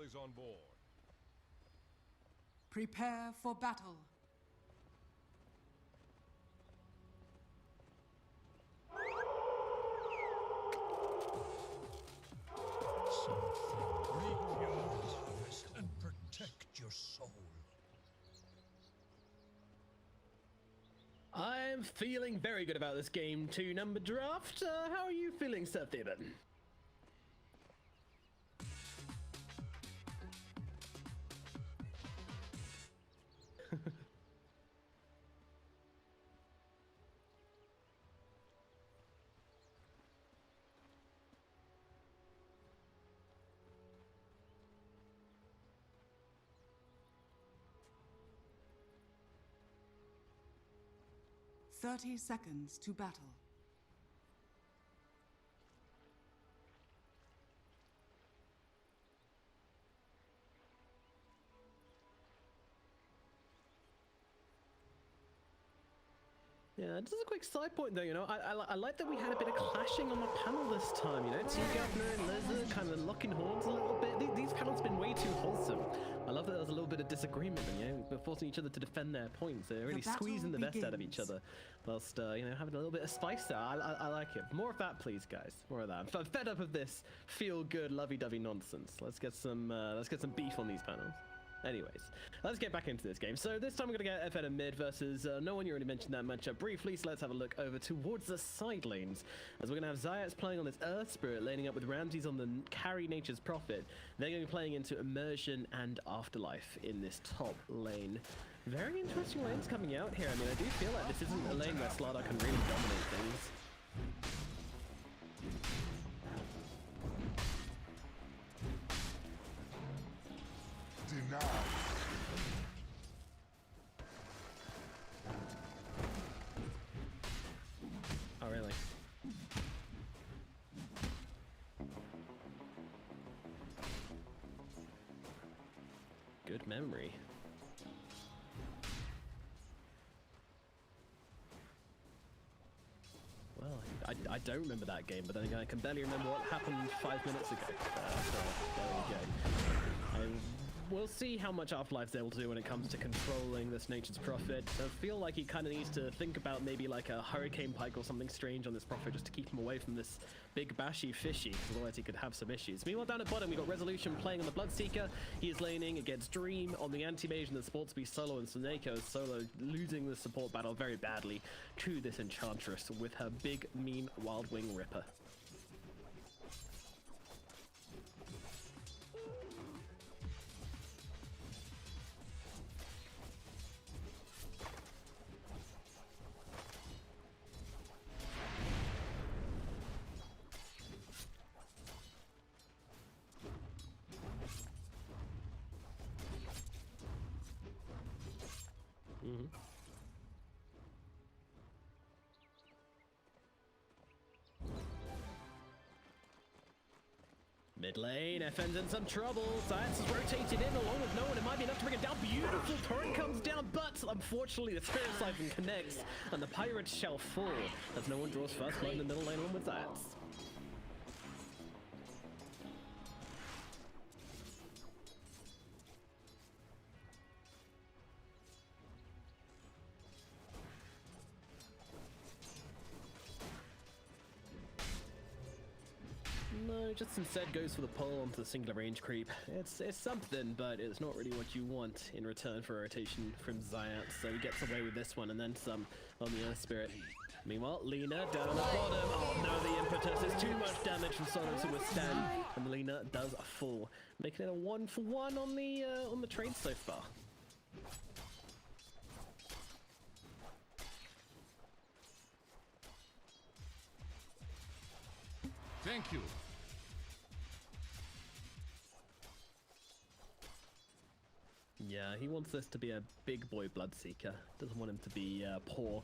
Is on board. Prepare for battle. Reap your harvest and protect your soul. I'm feeling very good about this game 2 number draft. How are you feeling, Sir Theban? Thirty seconds to battle. Yeah, just a quick side point though, you know, I like that we had a bit of clashing on the panel this time, you know, T-Governor and Lizard kind of locking horns a little bit. These panels have been way too wholesome. I love that there was a little bit of disagreement, you know, we're forcing each other to defend their points. They're really squeezing the best out of each other, whilst, you know, having a little bit of spice there. I like it. More of that, please, guys. More of that. I'm fed up of this feel-good, lovey-dovey nonsense. Let's get some beef on these panels. Anyways, let's get back into this game. So this time we're going to get FN mid versus Noone. You already mentioned that matchup briefly, so let's have a look over towards the side lanes. As we're going to have Zayac playing on this Earth Spirit, laning up with Ramzes on the carry Nature's Prophet. They're going to be playing into Immersion and Afterlife in this top lane. Very interesting lanes coming out here. I mean, I do feel like this isn't a lane where Slardar can really dominate things. Denied. Oh, really? Good memory. Well, I don't remember that game, but then again, I can barely remember what happened 5 minutes ago. So, there we go. We'll see how much Afterlife's able to do when it comes to controlling this Nature's Prophet. I feel like he kind of needs to think about maybe like a Hurricane Pike or something strange on this Prophet just to keep him away from this big bashy fishy, otherwise he could have some issues. Meanwhile, down at bottom, we've got Resolution playing on the Bloodseeker. He is laning against Dream on the Anti-Mage and the Sportsbeast solo, and SoNNeikO is solo losing the support battle very badly to this Enchantress with her big, mean Wild Wing Ripper. Mid lane, FN's in some trouble. Science is rotated in along with Noone. It might be enough to bring it down. Beautiful turret comes down, but unfortunately the Spirit Siphon connects and the Pirates shall fall as Noone draws first blood in the middle lane on with Zayac. No, just instead goes for the pull onto the singular range creep. It's something, but it's not really what you want in return for a rotation from Zayac, so he gets away with this one and then some on the Earth Spirit. Meanwhile, Lina down at the bottom. Oh no, the impetus is too much damage from Solo to withstand, and Lina does fall, making it a 1-for-1 on the trade so far. Thank you. Yeah, he wants this to be a big boy Bloodseeker. Doesn't want him to be poor.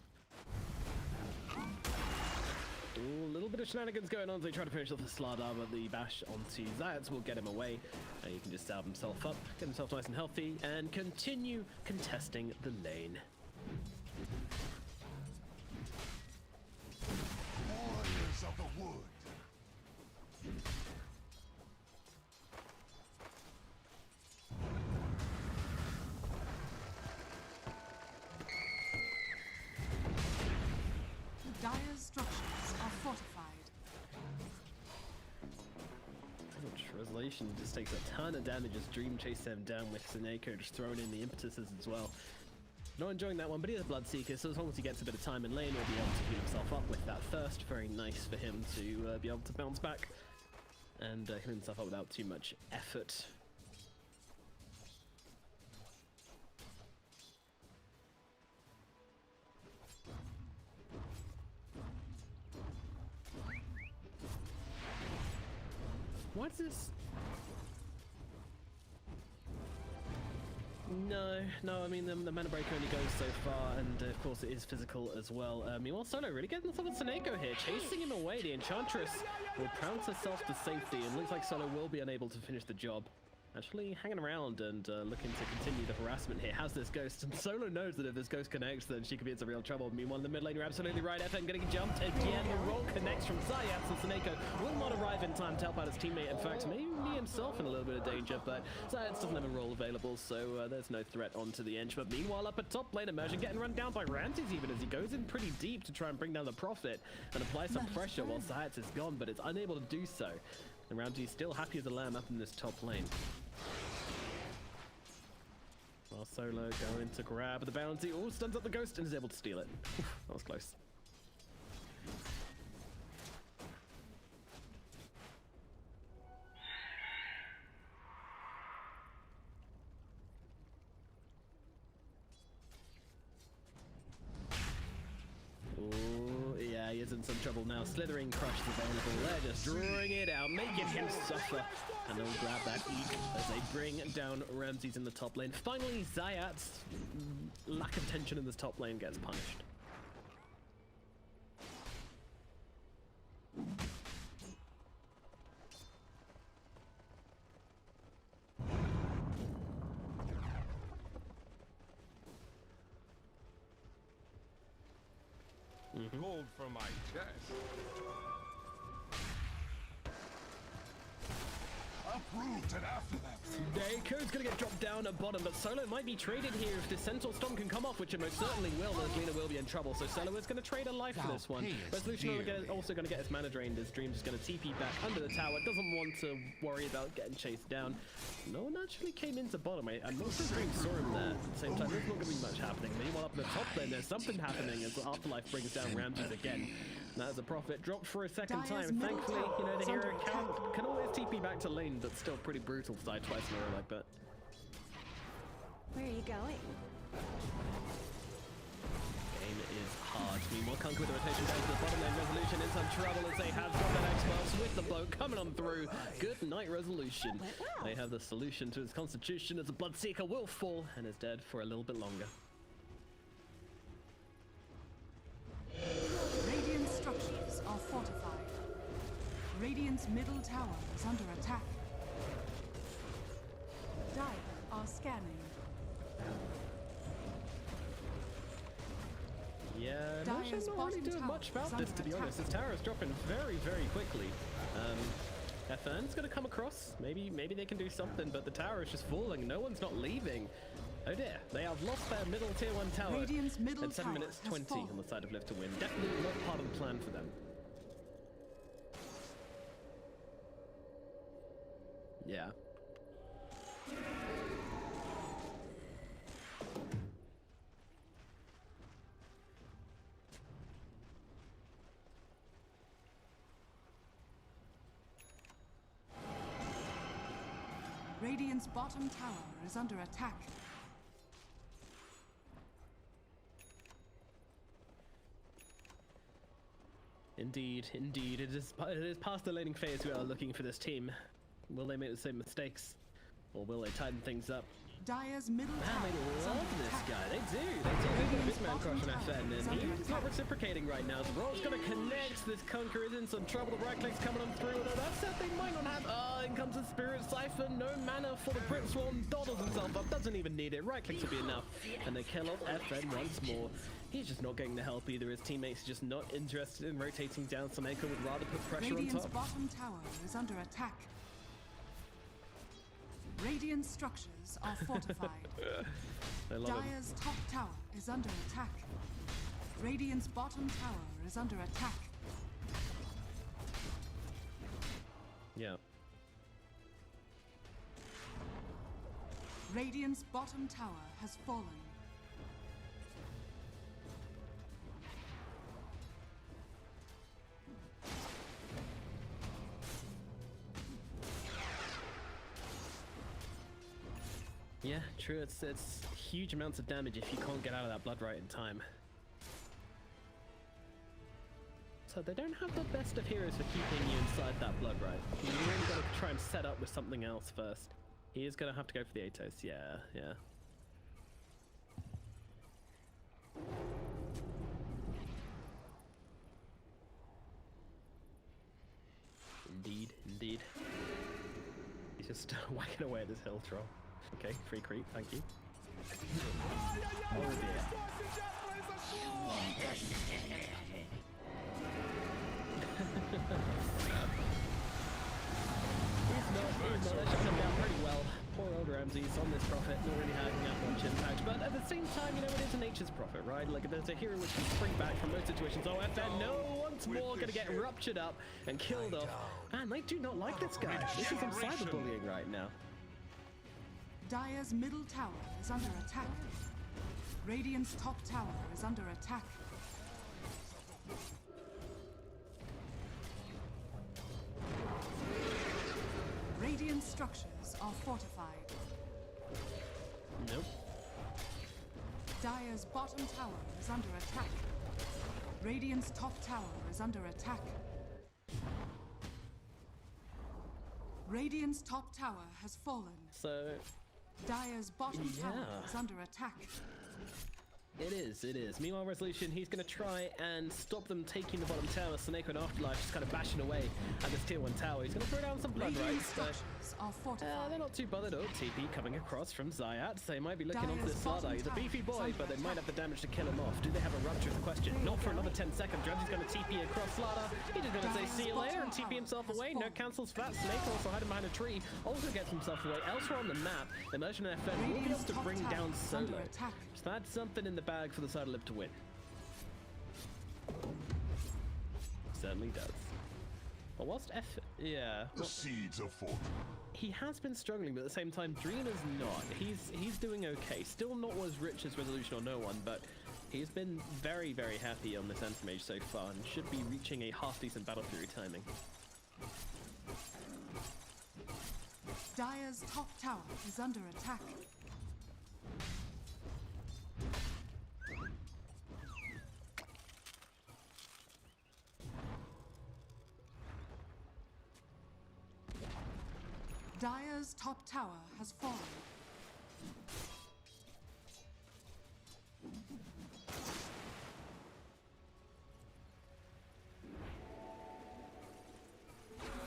Ooh, a little bit of shenanigans going on as they try to finish off the Slardar, but the bash onto Zayac will get him away. And he can just salve himself up, get himself nice and healthy, and continue contesting the lane. Warriors of the wood. Resolution just takes a ton of damage as Dream chased them down with SoNNeikO just throwing in the impetuses as well. Not enjoying that one, but he is a Bloodseeker, so as long as he gets a bit of time in lane, he'll be able to heal himself up with that thirst. Very nice for him to be able to bounce back and heal himself up without too much effort. What's this? No, I mean, the mana break only goes so far, and of course it is physical as well. Meanwhile, Solo really getting himself with SoNNeikO here, chasing him away. The Enchantress will pounce herself to safety, and looks like Solo will be unable to finish the job. Actually hanging around and looking to continue the harassment here. Has this Ghost, and Solo knows that if this Ghost connects, then she could be in some real trouble. Meanwhile, in the mid lane, you're absolutely right. FN getting jumped again. The roll connects from Zayac, so SoNNeikO will not arrive in time to help out his teammate. In fact, maybe himself in a little bit of danger, but Zayac doesn't have a roll available, so there's no threat onto the Ench. But meanwhile, up at top lane, Immersion getting run down by Ramzes even as he goes in pretty deep to try and bring down the Prophet and apply some pressure while Zayac is gone, but it's unable to do so. And Ramzes still happy as a lamb up in this top lane. While Solo going to grab the bounty. Oh, stuns up the Ghost and is able to steal it. That was close. He is in some trouble now. Slithering Crush is available. They're just drawing it out, making him suffer. And they'll grab that Eek as they bring down Ramzes in the top lane. Finally, Zayac's lack of tension in this top lane gets punished. Gold for my chest. Uprooted after them. SoNNeikO's gonna get dropped down at bottom, but Solo might be traded here if the Centaur Storm can come off, which it most certainly will. The Lina will be in trouble, so Solo is gonna trade a life for this one. Resolution also gonna get his mana drained as Dream's just gonna TP back under the tower. Doesn't want to worry about getting chased down. No one actually came into bottom. I'm not sure Dream saw him there. At the same time, there's not gonna be much happening. Meanwhile, up in the top lane, there's something happening as Afterlife brings down Ramzes again. That is a Prophet dropped for a second time. Thankfully, you know, the hero can always TP back to lane, but still pretty brutal to die twice in a row like that. Where are you going? Game is hard. Meanwhile, Conquer with the rotation down to the bottom lane. Resolution in some trouble as they have got that Xbox with the boat coming on through. Good night, Resolution. They have the solution to his constitution as the Bloodseeker will fall and is dead for a little bit longer. Radiant structures are fortified. Radiant's middle tower is under attack. Dire are scanning. Yeah, not really doing much about this, to be honest. His tower is dropping very, very quickly. FN's gonna come across. Maybe they can do something, but the tower is just falling. No one's not leaving. Oh dear, they have lost their middle tier 1 tower. Radiant's middle at 7 minutes 20 on the side of Live to Win. Definitely not part of the plan for them. Yeah. Radiant's bottom tower is under attack. Indeed, indeed. It is past the laning phase we are looking for this team. Will they make the same mistakes? Or will they tighten things up? Dire's middle Man, tower they is love under this attack. guy. They do. They've got a big man crush on FN, and he's not reciprocating right now. The roll's gonna connect. This Conqueror is in some trouble. The right click's coming on through. Although that said, they might not have. In comes the Spirit Siphon. No mana for the Prince Swan. Dodles himself up. Doesn't even need it. Right clicks will be enough. And they kill off FN once more. He's just not getting the help either. His teammates are just not interested in rotating down. SoNNeikO would rather put pressure Radiant's on top. bottom tower is under attack. Radiant structures are fortified. Dire's top tower is under attack. Radiant's bottom tower is under attack. Yeah. Radiant's bottom tower has fallen. Yeah, true. It's huge amounts of damage if you can't get out of that blood right in time. So they don't have the best of heroes for keeping you inside that blood right. You really got to try and set up with something else first. He is going to have to go for the Atos. Yeah, yeah. Indeed, indeed. He's just whacking away at this hill troll. Okay, free creep, thank you. Oh dear. He's not shutting him down pretty well. Poor old Ramzes on this prophet, not really having that much impact. But at the same time, you know, it is a nature's prophet, right? Like, if there's a hero which can spring back from most situations, oh, FNO once more gonna get ruptured up and killed off. Man, they do not like this guy. This is some cyberbullying right now. Dire's middle tower is under attack. Radiant's top tower is under attack. Radiant structures are fortified. Nope. Dire's bottom tower is under attack. Radiant's top tower is under attack. Radiant's top tower has fallen. So Dire's bottom tower is under attack. it is. Meanwhile, Resolution, he's going to try and stop them taking the bottom tower. SoNNeikO and Afterlife just kind of bashing away at this tier 1 tower. He's going to throw down some blood rights. They're not too bothered. Oh, TP coming across from Zayac. They might be looking onto this Slardar. He's a beefy boy, but they might have the damage to kill him off. Do they have a rupture is the question. Not for another 10 seconds. Ramzes going to TP across Slardar. He's just going to say see you later and TP himself away. No cancels for that. SoNNeikO also hiding behind a tree. Also gets himself away. Elsewhere on the map, Immersion and FN will be able to bring down Solo. So that's something in the bag for the side of Live to win. Certainly does. But whilst The seeds of fortune. he has been struggling, but at the same time, Dream is not. He's doing okay. Still not as rich as Resolution or No One, but he's been very, very happy on this Anthem Mage so far and should be reaching a half-decent Battle Fury timing. Dire's top tower is under attack. Dire's top tower has fallen.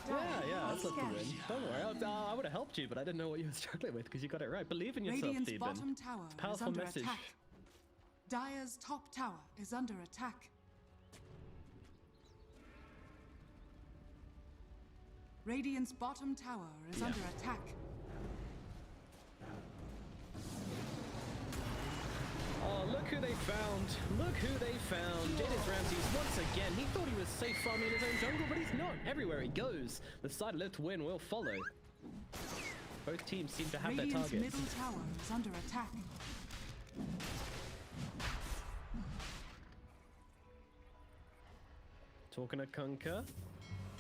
Yeah, that's not the win. Don't worry, I would have helped you, but I didn't know what you were struggling with because you got it right. Believe in yourself, Radiant's Steven. bottom tower is Powerful under message. attack. Dire's top tower is under attack. Radiant's bottom tower is under attack. Oh, look who they found. Look who they found. It is Ramzes once again. He thought he was safe farming in his own jungle, but he's not. Everywhere he goes, the side Live to win will follow. Both teams seem to have their Radiant's targets. middle tower is under attack. Talking to Kunkka.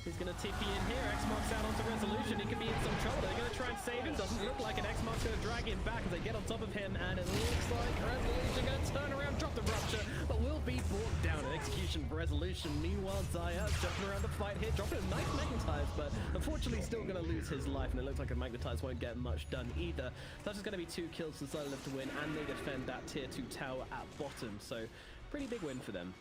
He's going to TP in here. X-Mark's out onto Resolution. He could be in some trouble. They're going to try and save him. Doesn't look like it. X-Mark's going to drag him back as they get on top of him. And it looks like Resolution going to turn around, drop the rupture, but will be brought down. An execution for Resolution. Meanwhile, Zayac jumping around the fight here, dropping a nice Magnetize, but unfortunately still going to lose his life. And it looks like a Magnetize won't get much done either. That's just going to be 2 kills to Live to win, and they defend that tier 2 tower at bottom. So pretty big win for them.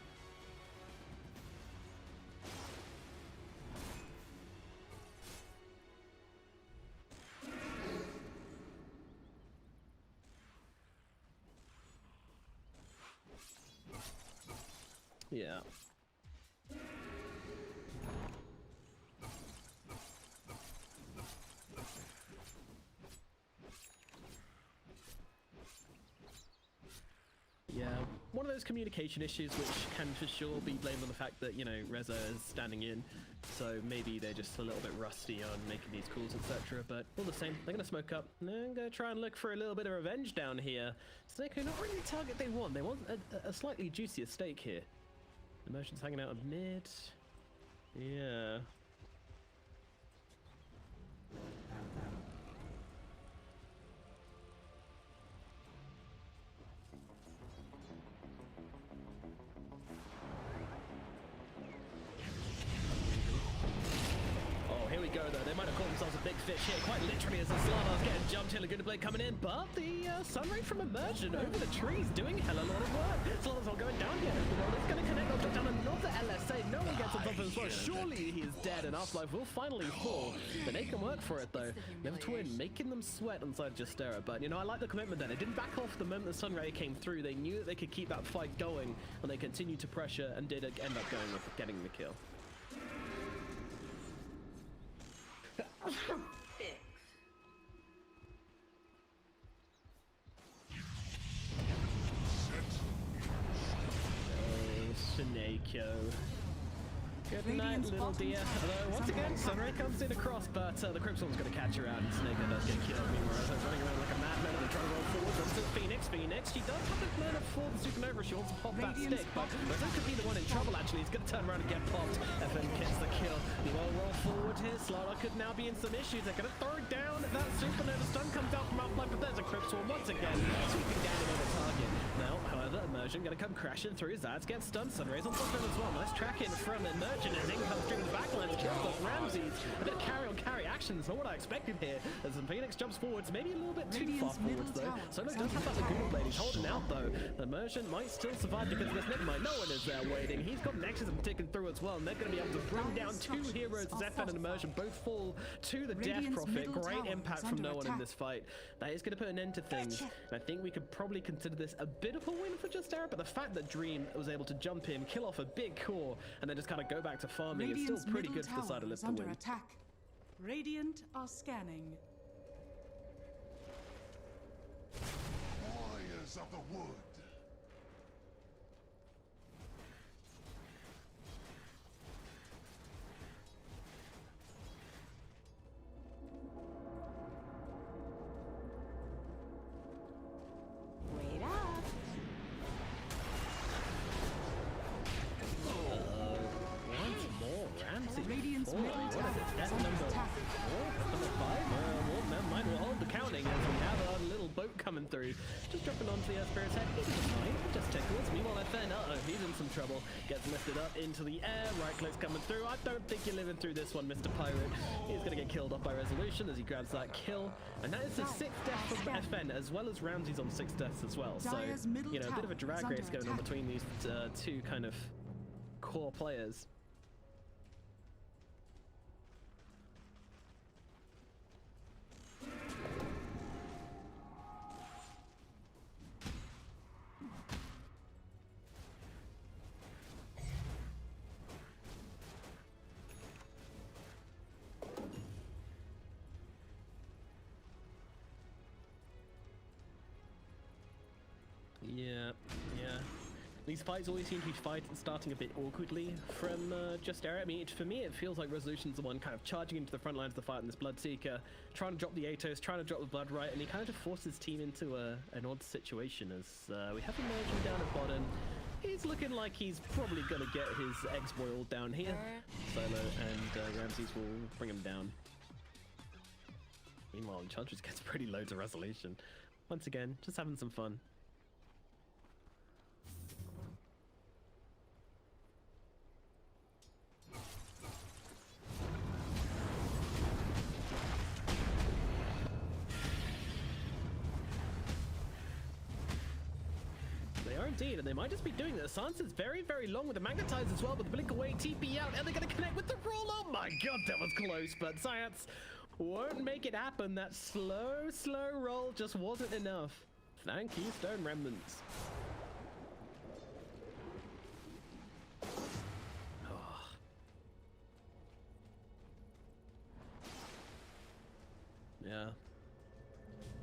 Yeah. Yeah, one of those communication issues which can for sure be blamed on the fact that, you know, Reza is standing in so maybe they're just a little bit rusty on making these calls, etc. But all the same, they're gonna smoke up. And they're gonna try and look for a little bit of revenge down here. SoNNeikO not really the target they want. They want a slightly juicier stake here. Immersion's hanging out of mid. Yeah. Here we go though, they might have caught themselves a big fish here, quite literally as the Slardar's getting jumped here, Laguna Blade coming in, but the Sunray from Immersion over the trees doing hella lot of work. Slardar's all going down here, the roll is going to connect, they'll drop down another LSA, no one gets on top of him as well, surely he is dead and Afterlife will finally fall. But they can work for it though, Never Twin making them sweat inside Justera, but you know, I like the commitment there, they didn't back off the moment the Sunray came through, they knew that they could keep that fight going, and they continued to pressure and did end up going with getting the kill. SoNNeikO. Good night, little dear. Although, once again, Sunray comes in across, but the Crimson's going to catch her out, and SoNNeikO does get killed. Meanwhile, Rosa's running around like a madman, and they're trying to roll forward. Runs to Phoenix. She does have the mana for the Supernova. She wants to pop that stick, but Rosa could be the one in trouble, actually. He's going to turn around and get popped. FN gets the kill. Meanwhile, roll forward here. Slardar could now be in some issues. They're going to throw down that Supernova. Stun comes out from Afterlife, but there's a Crimson once again, sweeping down another target. Now, however, Immersion going to come crashing through. Zayac gets stunned. Sunray's on top of him as well. Nice tracking from Immersion as in comes through the backline and kills off Ramzes. A bit of carry-on-carry action is not what I expected here. As Phoenix jumps forwards, maybe a little bit too far forwards though. SoNNeikO does have that Laguna Blade. He's holding out though. Immersion might still survive because of this Enigma. No one is there waiting. He's got Nexus and ticking through as well, and they're going to be able to bring down two heroes as FN and Immersion both fall to the Death Prophet. Great impact from Noone in this fight. That is going to put an end to things. And I think we could probably consider this a bit of a win for Justera, but the fact that Dream was able to jump in, kill off a big core, and then just kind of go back to farming is still pretty good for the side of Live to win. Attack. Radiant are scanning. Warriors of the wood. Wait up. Once more, Ramsey. Radiant's Oh, middle what is tower it? That's is under number attack. 4? Number 5? Well, never mind. We'll hold the counting as we have our little boat coming through. Just dropping onto the Spirit's head. He doesn't mind. Just tickles. Meanwhile, FN, he's in some trouble. Gets lifted up into the air. Right click's coming through. I don't think you're living through this one, Mr. Pirate. He's going to get killed off by Resolution as he grabs that kill. And that is the 6th death from FN, as well as Ramsey's on 6 deaths as well. So, you know, a bit of a drag race going on between these two kind of core players. Yeah. These fights always seem to be starting a bit awkwardly from Justera. I mean, for me, it feels like Resolution's the one kind of charging into the front lines of the fight in this Bloodseeker, trying to drop the Atos, trying to drop the Blood Right, and he kind of just forces his team into an odd situation as we have Immersion down at bottom. He's looking like he's probably going to get his eggs boiled down here. Solo and Ramzes will bring him down. Meanwhile, Enchantress gets pretty low to Resolution. Once again, just having some fun. Indeed, and they might just be doing this. Sansa's very, very long with the Magnetize as well, but the Blink Away, TP out, and they're going to connect with the roll. Oh my god, that was close, but Zayac won't make it happen. That slow roll just wasn't enough. Thank you, Stone Remnants. Oh. Yeah.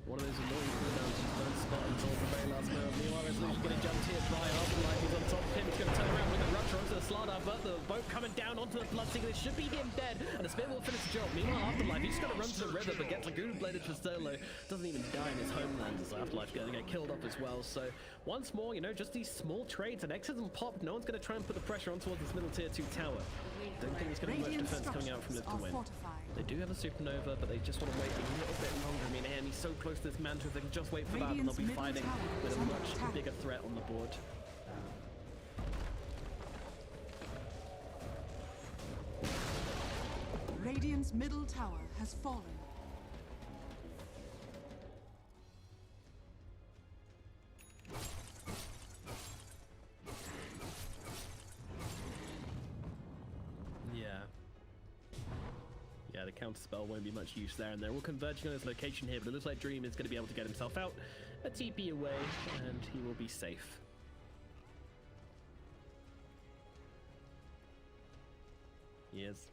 One of those annoying cooldowns just don't bottom towards the very last move. Meanwhile, Resolution getting jumped here by AFTERLIFE. He's on top of him. He's going to turn around with a rupture onto the Slardar, but the boat coming down onto the Bloodseeker. This should be him dead, and the Spear will finish the job. Meanwhile, AFTERLIFE, he's just going to run to the river, but gets Lagoon Bladed for solo. Doesn't even die in his homeland as AFTERLIFE going to get killed off as well. So once more, you know, just these small trades, and X hasn't popped. No one's going to try and put the pressure on towards this middle tier 2 tower. Don't think there's going to be much defense coming out from Live to Win. They do have a supernova, but they just want to wait a little bit longer. I mean, he's so close to this mantra, if they can just wait for that, and they'll be fighting with a much bigger threat on the board. Radiant's middle tower has fallen. Yeah, the counter spell won't be much use there, and they're all converging on his location here, but it looks like Dream is going to be able to get himself out, a TP away, and he will be safe. He is.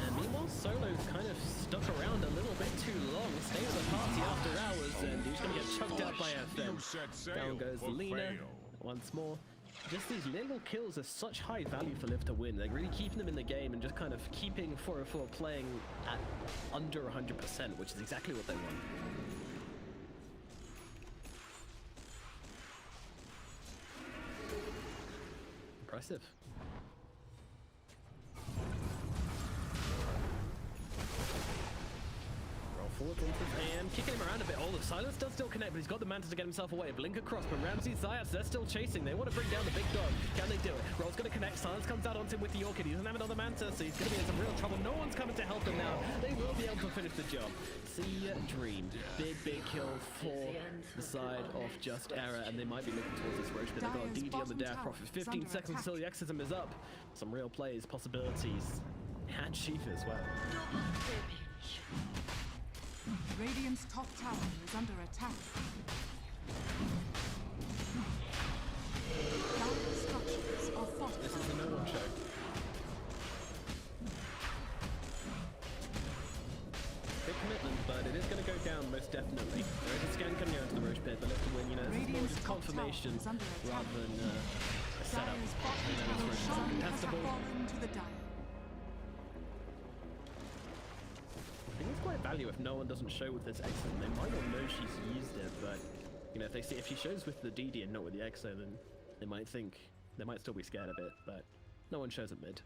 And meanwhile, Solo's kind of stuck around a little bit too long, staying with the party after hours, and he's going to get choked out by FM. Down goes Lena once more. Just these little kills are such high value for Live to Win. They're really keeping them in the game and just kind of keeping 404 playing at under 100%, which is exactly what they want. Impressive. Forward onto AM, kicking him around a bit. Oh, the silence does still connect, but he's got the Manta to get himself away. Blink across, but Ramzes, Zayac, they're still chasing. They want to bring down the big dog. Can they do it? Roll's going to connect. Silence comes out onto him with the Orchid. He doesn't have another Manta, so he's going to be in some real trouble. No one's coming to help him now. They will be able to finish the job. See Dream. Big kill for the side of Just Error, and they might be looking towards this Roach, but they've got a DD on the Dare Prophet. 15 seconds until the exorcism is up. Some real plays, possibilities, and Sheaf as well. Radiant's top tower is under attack. Dire structures are fortified. This is the Noone show. Big commitment, but it is going to go down most definitely. There is a scan coming out to the Roche pit, but Live to Win, you know, this is more just confirmation rather than a setup. You know, this Roche is uncontestable. To the Dire. I think it's quite value if no one doesn't show with this Exo. They might not know she's used it, but you know, if she shows with the DD and not with the Exo, then they might still be scared a bit, but no one shows at mid.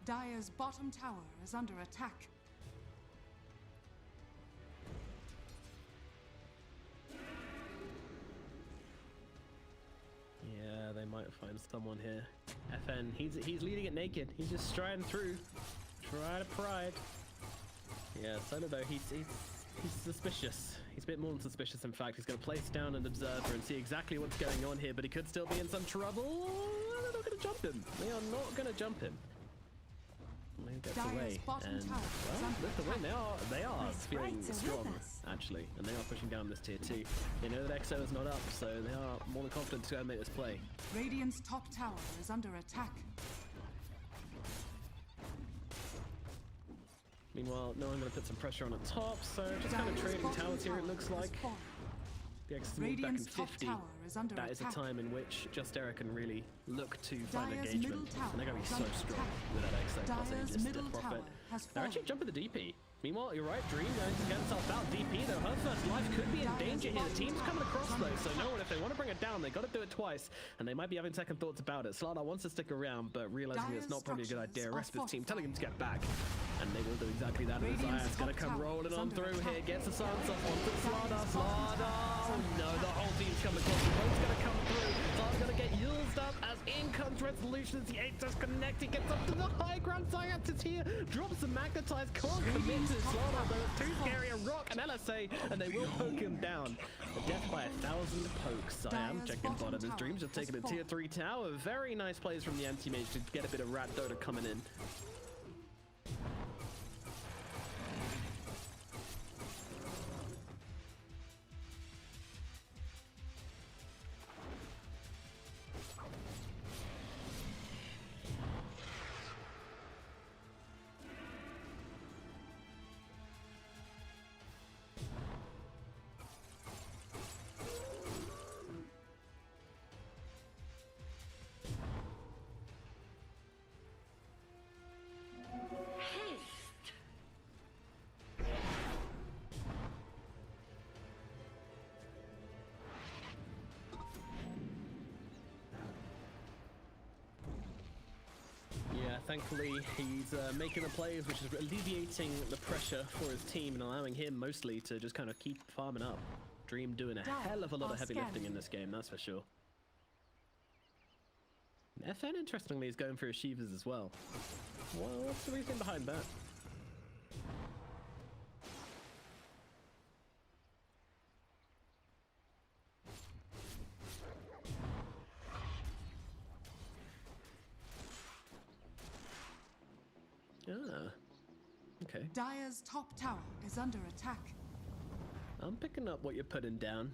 Dire's bottom tower is under attack. Yeah, they might find someone here. FN, he's leading it naked. He's just striding through. Try to pride. Yeah, Solo though, he's suspicious. He's a bit more than suspicious, in fact. He's going to place down an observer and see exactly what's going on here, but he could still be in some trouble. They're not going to jump him. They are not going to jump him. He gets away, and well, Live to Win, they are feeling strong, actually, and they are pushing down this tier 2. They know that Exo is not up, so they are more than confident to go and make this play. Radiant's top tower is under attack. Meanwhile, no one going to put some pressure on the top, so just kind of trading towers here, it looks like. The Exo move back in 50. That is a time in which Just Error can really look to find engagement, and they're going to be so strong with that Exo plus Aegis Prophet. They're actually jumping the DP. Meanwhile, you're right, Dream going to get himself out. DP though, her first life could be in danger here. The team's coming across though, so no one, if they want to bring it down, they got to do it twice, and they might be having second thoughts about it. Slardar wants to stick around, but realizing it's not probably a good idea. Rest of his team telling him to get back, and they will do exactly that. And Zayac's going to come rolling on through here, gets the silence off onto Slardar. Oh no, the whole team's coming across. The boat's going to come through. Zardar's going to get used up as in comes Resolution as the 8 does connect. He gets up to the high ground. Zayac is here, drops the magnetize, can't commit to Slardar, but it's too scary. A rock, an LSA, and they will poke him down. A death by 1,000 pokes. I am checking bottom. His Dreams have taken a tier 3 tower. Very nice plays from the anti-mage to get a bit of rat Dota coming in. thankfully he's making the plays, which is alleviating the pressure for his team and allowing him mostly to just kind of keep farming up. Dream doing a hell of a lot of heavy lifting in this game, that's for sure. FN, interestingly, is going for Ashivas as well. Well, what's the reason behind that? Ah, okay. Dire's top tower is under attack. I'm picking up what you're putting down.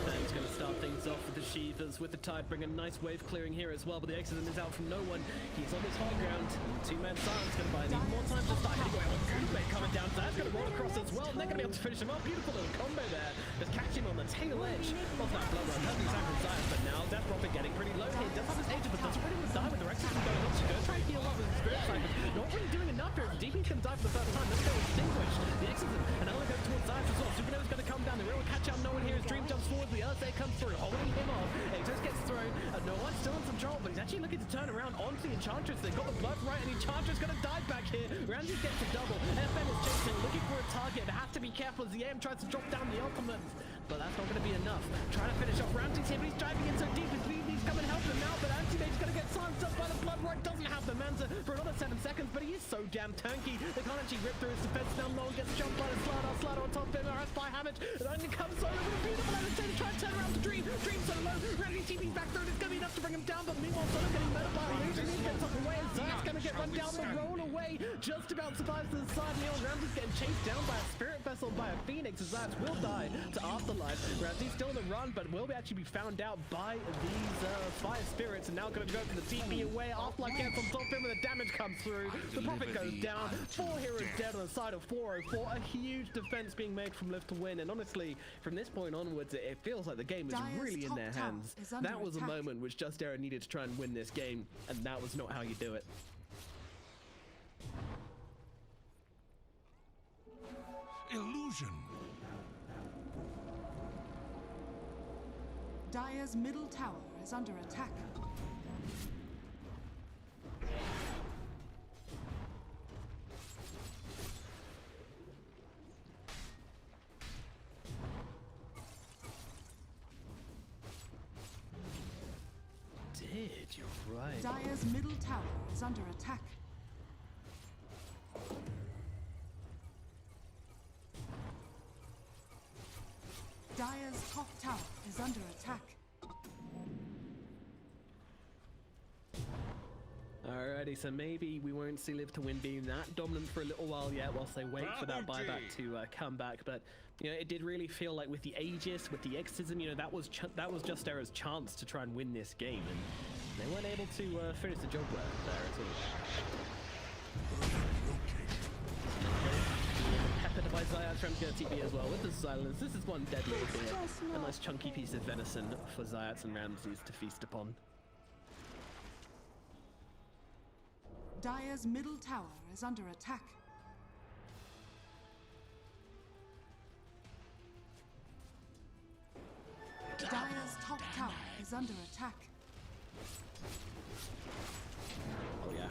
FN's going to start things off with the Shivas, with the tide bringing a nice wave clearing here as well, but the Exodus is out from no one. He's on his high ground. Two-man silence going to buy him even more time to start heading away. Good coming down. Zayac's going to roll across as well, and they're going to be able to finish him up. Beautiful little combo there. Just catch him on the tail edge of that blood run. Lovely time from Zayac, but now Death Prophet getting pretty low here. Does have his agent, but doesn't really want to die with the Exodus going on. She's going to try and heal up with his Spirit Cycle. Not really doing enough here. The DP's going to die for the first time. Let's go extinguish the Exodus, and now they're going towards Zayac as well. Supernova's going to come down. The real catch out. Noone here. His Dream jumps forward. The Earth Day comes through, holding him off. He just gets thrown. Noone still in control, but he's actually looking to turn around onto the Enchantress. They've got the blood right, and the Enchantress going to die back here. Ramzes gets a double. FN is chasing, looking for a target. They have to be careful as the AM tries to drop down the ultimate, but that's not going to be enough. Trying to finish off Ramzes here, but he's driving in so deep. His lead needs to come and help him out, but Anti-Mage's going to get silenced up by the blood right. Doesn't have the Manta for another 7 seconds, but he is so damn tanky. They can't actually rip through his defense. Now Noone gets jumped by the Slardar. Slardar on top of him. That's by Hamage. And then comes over with a beautiful Anti to try and turn around to Dream. Dream so low. Ramzes TP's back through. It's going to be enough to bring him down, but meanwhile, Solo getting meta by the illusion. He gets up away, and Zayac's going to get run down the roll away. Just about survives to the side. Leon Ramzes getting chased down by a Spirit Vessel by a Phoenix. As Zayac will die to Afterlife. Ramzes still on the run, but will actually be found out by these Fire Spirits, and now going to go for the TP away. Afterlife gets on top of him, and the damage comes through. The Prophet goes down. 4 heroes dead on the side of 404. A huge defense being made from Live to Win, and honestly, from this point onwards, it feels like the game is really in their hands. That was a moment which Just Era needed to try and win this game, and that was not how you do it. Illusion. Dire's middle tower is under attack. You're right. Dire's middle tower is under attack. Dire's top tower is under attack. Alrighty, so maybe we won't see Live to Win being that dominant for a little while yet, whilst they wait for that buyback to come back. But you know, it did really feel like with the Aegis, with the Exorcism, you know, that was Just Era's chance to try and win this game, and they weren't able to finish the job there at all. Peppered by Zayac, trying to get a TP as well with the silence. This is one dead little beer. A nice chunky piece of venison for Zayac and Ramzes to feast upon. Dire's middle tower is under attack. Dire's top tower is under attack. Oh yeah.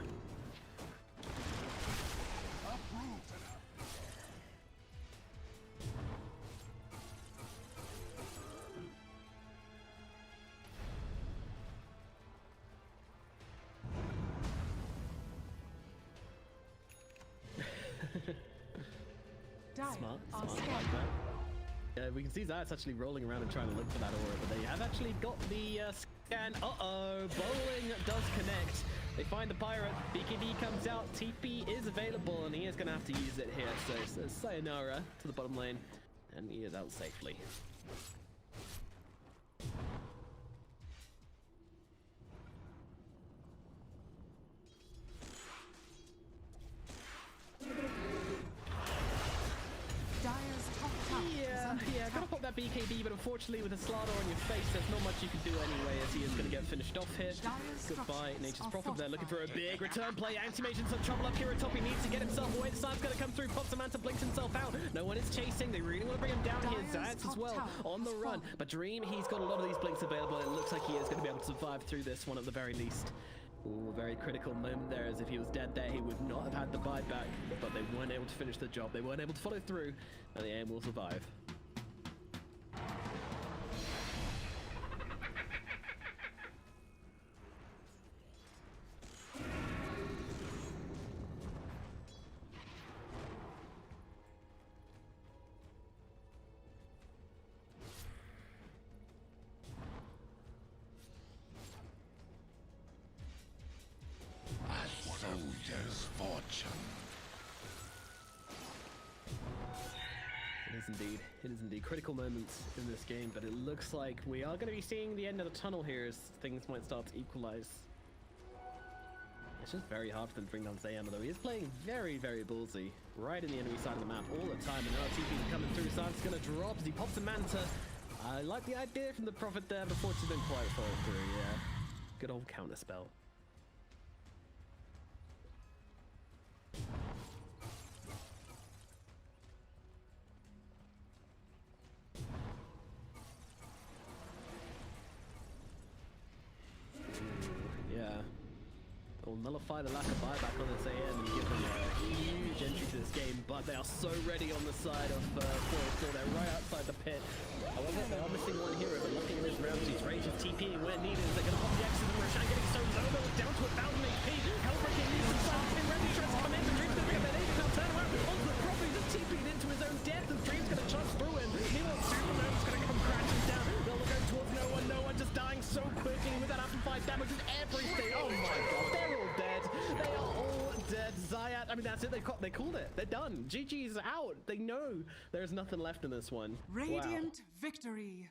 Smart like that. We can see Zayac's actually rolling around and trying to look for that aura, but they have actually got the scan. Uh-oh, bowling does connect. They find the pirate, BKB comes out, TP is available, and he is going to have to use it here. So sayonara to the bottom lane, and he is out safely. have BKB, but unfortunately with a Slardar on your face, there's not much you can do anyway, as he is going to get finished off here. Goodbye, Nature's Prophet there, looking for a big return play. Anti-Mage in some trouble up here at top. He needs to get himself away. The snipe's going to come through. Pops a Manta, blinks himself out. No one is chasing. They really want to bring him down here. Zayac as well on the run. But Dream, he's got a lot of these blinks available. It looks like he is going to be able to survive through this one at the very least. Ooh, a very critical moment there, as if he was dead there, he would not have had the buyback, but they weren't able to finish the job. They weren't able to follow through, and the aim will survive. It is indeed critical moments in this game, but it looks like we are going to be seeing the end of the tunnel here as things might start to equalize. It's just very hard for them to bring down Zayac, though he is playing very, very ballsy, right in the enemy side of the map all the time, and now TP's coming through. Zanc's going to drop as he pops a Manta. I like the idea from the Prophet there, before it didn't quite follow through, yeah. Good old counter spell. Will nullify the lack of buyback on this AM and give them a huge entry to this game, but they are so ready on the side of Forest. They're right outside the pit. However, they are missing one hero, but lucky in this Ramzes. Range is TPing where needed. They're going to pop the X's and Roshan getting so low, though it's down to 1,000 HP. Hellbreaker needs some side pin. Ramzes tries to come in, but Dream's going to bring up that ace. Now turn around onto the Prophet. He's just TPing into his own death, and Dream's going to charge through him. Meanwhile, Superman's going to come crashing down. They'll go towards no one just dying so quickly with that amplified damage and everything. Oh my god, they're all dead. They are all dead. Zayac, I mean, that's it. They called it. They're done. GG's out. They know there's nothing left in this one. Radiant victory.